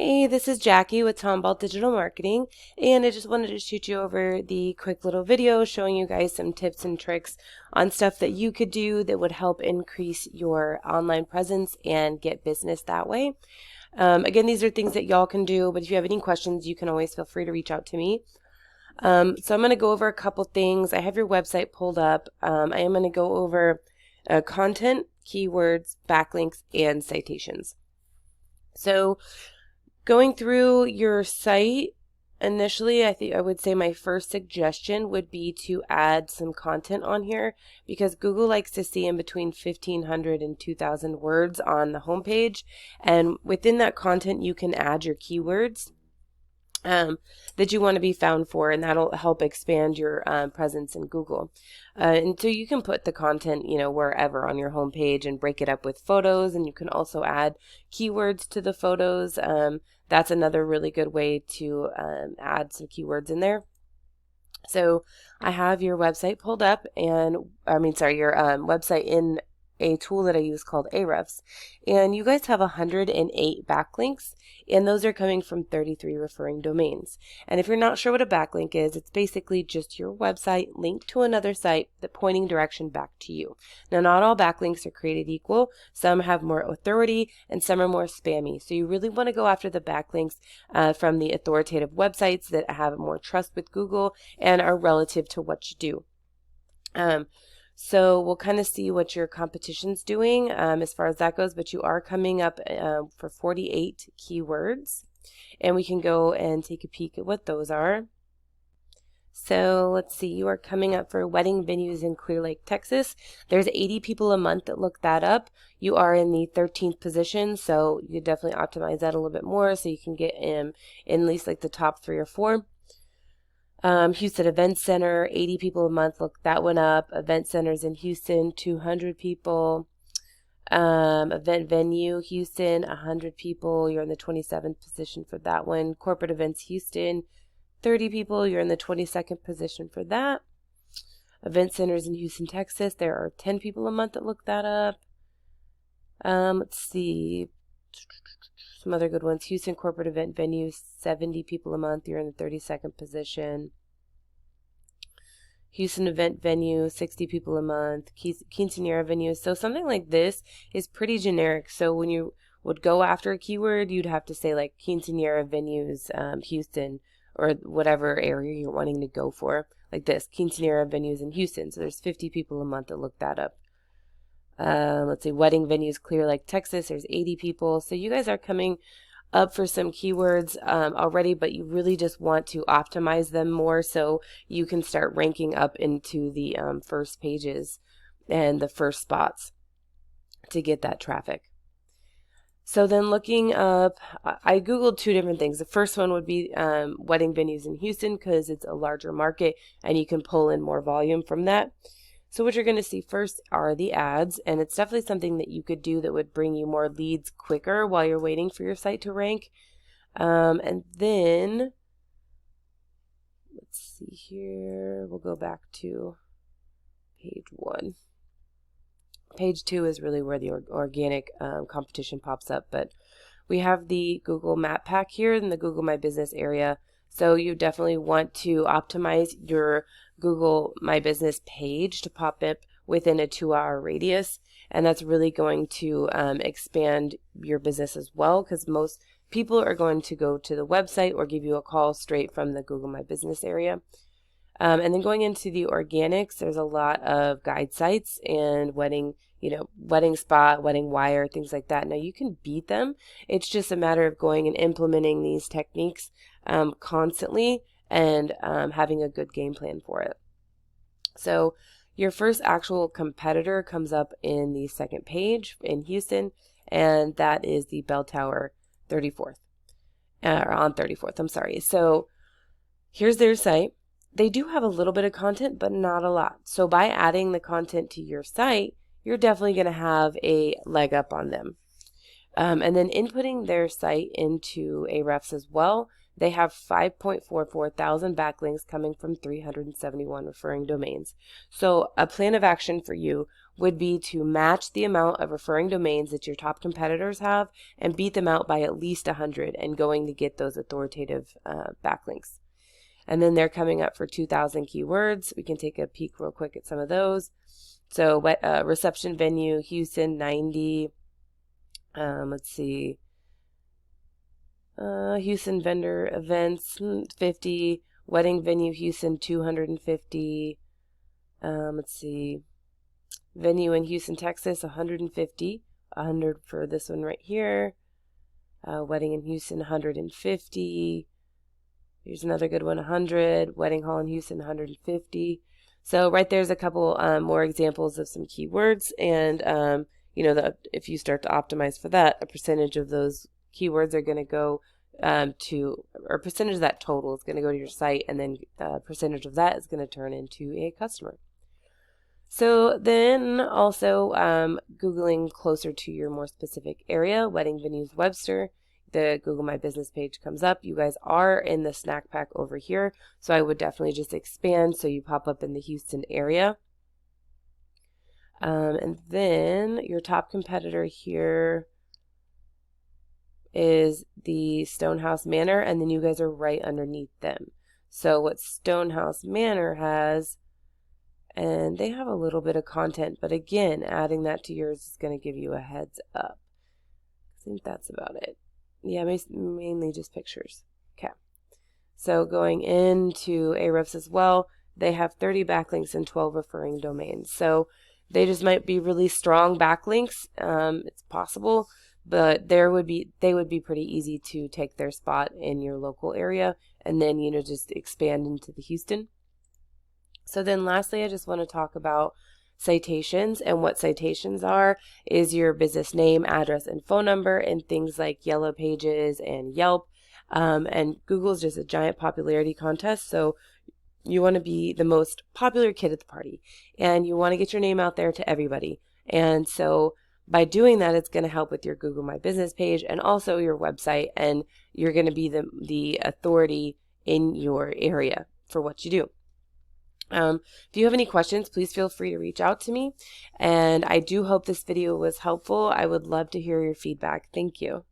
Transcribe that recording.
Hey, this is Jackie with Tomball Digital Marketing, and I just wanted to shoot you over the quick little video showing you guys some tips and tricks on stuff that you could do that would help increase your online presence and get business that way. Again, these are things that y'all can do, but if you have any questions, you can always feel free to reach out to me. So I'm going to go over a couple things. I have your website pulled up. I am going to go over content, keywords, backlinks, and citations. So going through your site, initially, I would say my first suggestion would be to add some content on here because Google likes to see in between 1,500 and 2,000 words on the homepage. And within that content, you can add your keywords that you want to be found for, and that'll help expand your presence in Google. And so you can put the content, wherever on your homepage and break it up with photos, and you can also add keywords to the photos. That's another really good way to add some keywords in there. So I have your website pulled up, and your website in a tool that I use called Ahrefs, and you guys have 108 backlinks, and those are coming from 33 referring domains. And if you're not sure what a backlink is, it's basically just your website linked to another site that pointing direction back to you. Now, not all backlinks are created equal. Some have more authority and some are more spammy. So you really want to go after the backlinks from the authoritative websites that have more trust with Google and are relative to what you do. So we'll kind of see what your competition's doing as far as that goes, but you are coming up for 48 keywords, and we can go and take a peek at what those are. So let's see, you are coming up for wedding venues in Clear Lake, Texas. There's 80 people a month that look that up. You are in the 13th position, so you could definitely optimize that a little bit more so you can get in at least like the top 3 or 4. Houston Event Center, 80 people a month. Look that one up. Event centers in Houston, 200 people. Event venue, Houston, 100 people. You're in the 27th position for that one. Corporate events, Houston, 30 people. You're in the 22nd position for that. Event centers in Houston, Texas. There are 10 people a month that look that up. Let's see. Some other good ones. Houston corporate event venue, 70 people a month. You're in the 32nd position. Houston event venue, 60 people a month. Quinceanera venue. So something like this is pretty generic. So when you would go after a keyword, you'd have to say like quinceanera venues, Houston, or whatever area you're wanting to go for. Like this, quinceanera venues in Houston. So there's 50 people a month that look that up. Let's see, wedding venues, Clear Lake, Texas. There's 80 people. So you guys are coming up for some keywords already, but you really just want to optimize them more so you can start ranking up into the first pages and the first spots to get that traffic. So then looking up, I Googled 2 different things. The first one would be wedding venues in Houston because it's a larger market and you can pull in more volume from that. So what you're going to see first are the ads, and it's definitely something that you could do that would bring you more leads quicker while you're waiting for your site to rank. And then, let's see here, we'll go back to page 1. Page 2 is really where the organic competition pops up, but we have the Google Map Pack here in the Google My Business area. So you definitely want to optimize your Google My Business page to pop up within a 2-hour radius. And that's really going to expand your business as well because most people are going to go to the website or give you a call straight from the Google My Business area. And then going into the organics, there's a lot of guide sites and wedding spot, wedding wire, things like that. Now you can beat them. It's just a matter of going and implementing these techniques constantly and having a good game plan for it. So your first actual competitor comes up in the second page in Houston, and that is the Bell Tower 34th, or on 34th, I'm sorry. So here's their site. They do have a little bit of content, but not a lot. So by adding the content to your site, you're definitely going to have a leg up on them. And then inputting their site into Ahrefs as well, they have 5.44 thousand backlinks coming from 371 referring domains. So a plan of action for you would be to match the amount of referring domains that your top competitors have and beat them out by at least 100 and going to get those authoritative backlinks. And then they're coming up for 2,000 keywords. We can take a peek real quick at some of those. So reception venue, Houston, 90. Let's see. Houston vendor events, 50. Wedding venue, Houston, 250. Let's see. Venue in Houston, Texas, 150. 100 for this one right here. Wedding in Houston, 150. Here's another good one, 100. Wedding hall in Houston, 150. So right there's a couple more examples of some keywords, and you know, if you start to optimize for that, a percentage of those keywords are going to go or percentage of that total is going to go to your site, and then a percentage of that is going to turn into a customer. So then also Googling closer to your more specific area, wedding venues Webster, the Google My Business page comes up. You guys are in the snack pack over here, so I would definitely just expand so you pop up in the Houston area. And then your top competitor here is the Stonehouse Manor, and then you guys are right underneath them. So what Stonehouse Manor has, and they have a little bit of content, but again, adding that to yours is going to give you a heads up. I think that's about it. Yeah, mainly just pictures. Okay. So going into Ahrefs as well, they have 30 backlinks and 12 referring domains. So they just might be really strong backlinks. It's possible, but they would be pretty easy to take their spot in your local area, and then, you know, just expand into the Houston. So then lastly, I just want to talk about citations, and what citations are is your business name, address, and phone number, and things like Yellow Pages and Yelp. And Google is just a giant popularity contest, so you want to be the most popular kid at the party, and you want to get your name out there to everybody. And so by doing that, it's going to help with your Google My Business page and also your website, and you're going to be the authority in your area for what you do. If you have any questions, please feel free to reach out to me, and I do hope this video was helpful. I would love to hear your feedback. Thank you.